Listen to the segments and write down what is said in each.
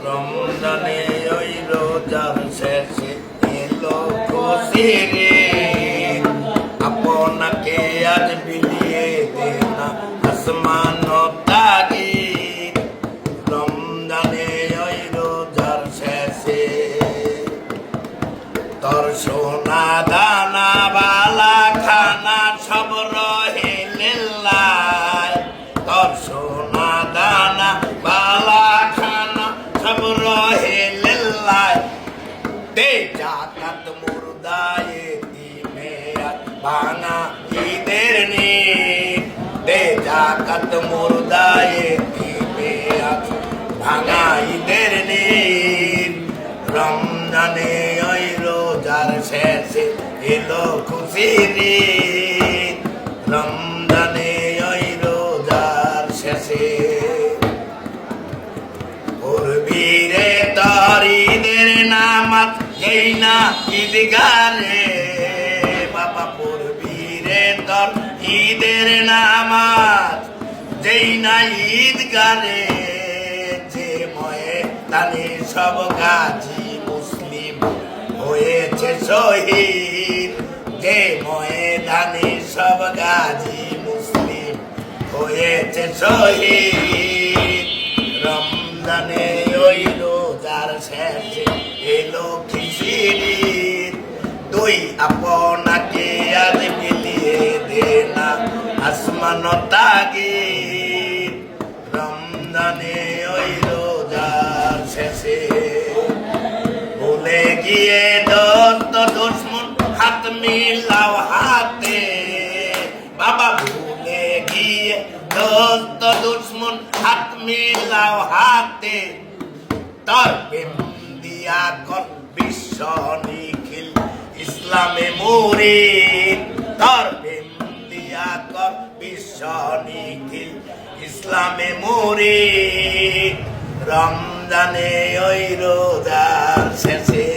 রমজানে ওই রোজার শেষে এলো খুশির ঈদ। আপনাকে আজ বিলিয়ে দে না আসমান ও তাগিদ। রমজানে ওই রোজার শেষে তোর সোনা দানা বালা খানা সব রহে লিল্লাহ। তোর সোনা দানা বালা খানা সব রহে লিল্লাহ। দে জাকাত মুর্দায়ে দিমে ভাঙা ঈদের নিদ। দে জাকাত মুর্দায়ে দিমে ভাঙা ঈদের নিদ। রমজানে ওই রোজার শেষে এলো খুশির ঈদ। রমজানে ওই রোজার শেষে পড়বি রে তোর ঈদের নামাজ যেই না ঈদগারে। বাবা পড়বি রে তোর ঈদের নামাজ যেই না ঈদগারে। যে ময়দানে সব গাজী মুসলিম হয়েছে শহীদ। যে ময়দানে সব গাজী মুসলিম হয়েছে শহীদ। রমজানে ওই রোজার শেষে এলো খুশির ঈদ। তুই আপনাকে আর বিলিয়ে দে না আসমান ও তাগিদ। রমজানে ওই রোজার শেষে ভুলে গিয়ে দোস্ত দুশ্মন হাত মিলাও হাতে। বাবা ভুলে গিয়ে দোস্ত দুশ্মন হাত মিলাও হাতে। তোর প্রেম দিয়া কর বিশ্ব নিখিল ইসলামে মুরিদ। তোর প্রেম দিয়া কর বিশ্ব নিখিল ইসলামে মুরিদ। রমজানে ওই রোজার শেষে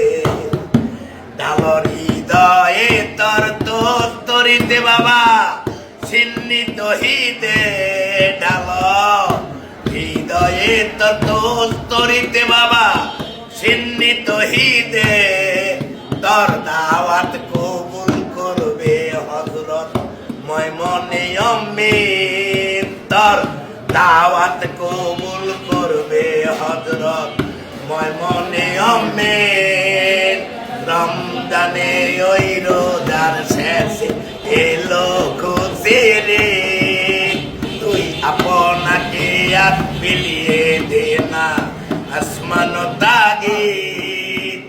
ডালর হৃদয়ে তোর তোস্তরিতে বাবা চিহ্নিত হিদে। ডাল হৃদয়ে তোর তোস্তরিতে বাবা চিহ্নিত হিদে। তোর দাওয়াত কবুল করবে হযরত ময়মনে আমিন। তোর দাওয়াত কবুল করবে হযরত ময়মনে আমিন। রমজানে ওই রোজার শেষে এলো খুশির ঈদ। তুই আপনাকে আর বিলিয়ে দে না আসমান ও তাগিদ।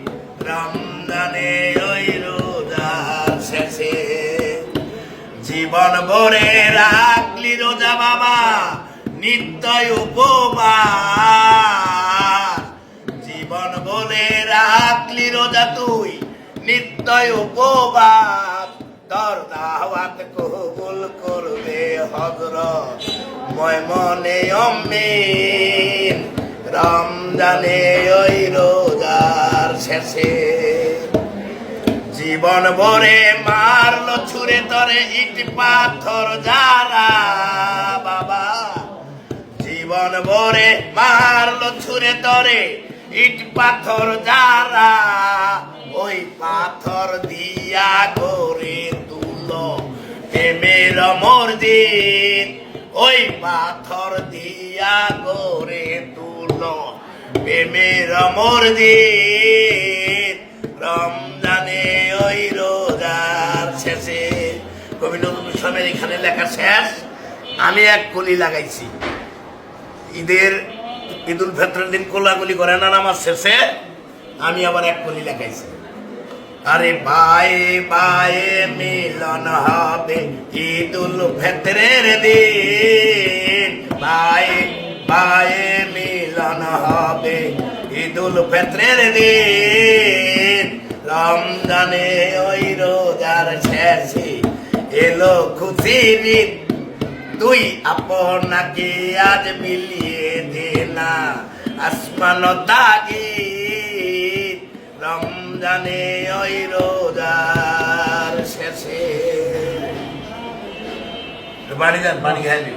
রমজানে ওই রোজার শেষে জীবন ভরে রাখলি রোজা বাবা নিত্য উপবাস। জীবন ভরে রাখলি রোজা তুই নিত্য উপবাস। তোর দাওয়াত কবুল করবে হযরত ময়মনে আমিন। রমজানে ওই রোজার শেষে জীবন ভরে মারলো ছুঁড়ে তরে ইট পাথর যারা। বাবা জীবন ভরে মারলো ছুঁড়ে তরে ইট পাথর যারা। ওই পাথর দিয়া গড়ে তুলো প্রেমের মসজিদ। ওই পাথর দিয়া গড়ে তুলো প্রেমের মসজিদ। রমজানে ওই রোজার শেষে কবি নজরুল ইসলামের এখানে লেখা শেষ। আমি এক কলি লাগাইছি। ঈদুল ফিতরের দিন কোলাগুলি করে না নামাজ শেষে আমি আবার এক কলি লাগাইছি। আরে বায়ে বায়ে মিলন হবে ঈদুল ফিতরের দিন। বায়ে বায়ে মিলন হবে ঈদুল ফিতরের দিন। রমজানে ওই রোজার শেষে এলো খুশির ঈদ। তুই আপনাকে আজ মিলিয়ে দে না আসমান ও তাগিদ। রমজানে ওই রোজার শেষে বাড়ি যান, পানি খাইবি।